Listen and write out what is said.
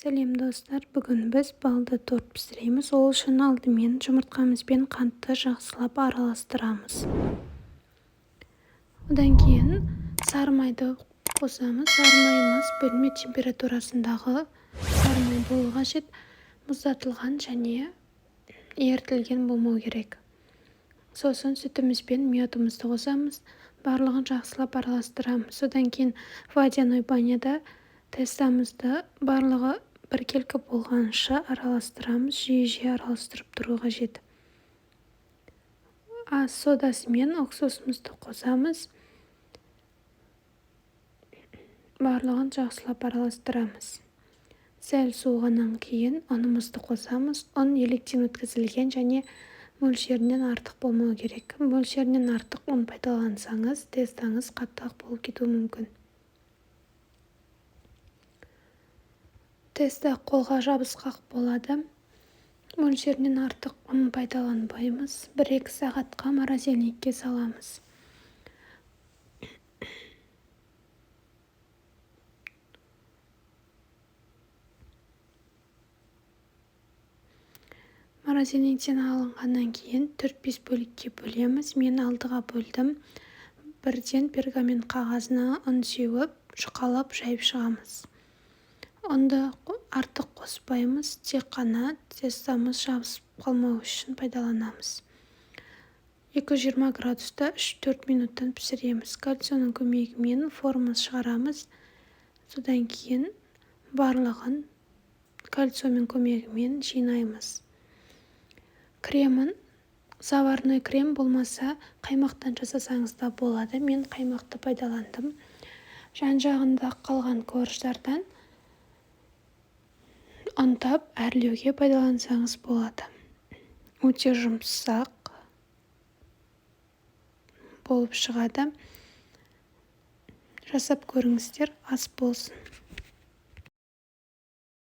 Сәлем достар, бүгін біз балды торт пісіреміз. Ол үшін алдымен жұмыртқамыз бен қантты жақсылап араластырамыз. Одан кейін сары майды қосамыз. Сары майымыз бөлме температурасындағы сары май болуы қажет. Мұздатылған және ерітілген болмау керек. Сосын сүтіміз бен медымызды қосамыз. Барлығын жақсылап араластырамыз. Содан кейін водяной баняда тестамызды барлығы біркелкі болғанша араластырамыз. Жиі араластырып тұру қажет. Ас содасы мен уксусымызды қосамыз. Барлығын жақсылап араластырамыз. Сәл суығаннан кейін ұнымызды қосамыз. Ұн електен өткізілген және мөлшерінен артық болмау керек. Мөлшерінен артық ұн пайдалансаңыз, тестаңыз қаттылық болып кетуі мүмкін. Теста қолға жабысқақ болады. Мөлшерінен артық ұн пайдаланбаймыз. 1-2 сағатқа морозильникке саламыз. Морозильниктен алынғаннан кейін 4-5 бөлікке бөлеміз. Мен алдыға бөлдім. Бірден пергамент қағазына ұн сеуіп, жұқалап жайып шығамыз. Ұнды артық қоспаймыз, тек қана тестамыз жабысып қалмау үшін пайдаланамыз. 220 градуста 3-4 минуттан пісіреміз. Кальцияның көмегімен форманы шығарамыз. Содан кейін барлығын кальцияның көмегімен жинаймыз. Кремін заварной крем болмаса қаймақтан жасасаңыз да болады. Мен қаймақты пайдаландым. Жан-жағында қалған корждардан ұнтап әрлеуге пайдалансаңыз болады. Өте жұмсақ болып шығады. Жасап көріңіздер, ас болсын.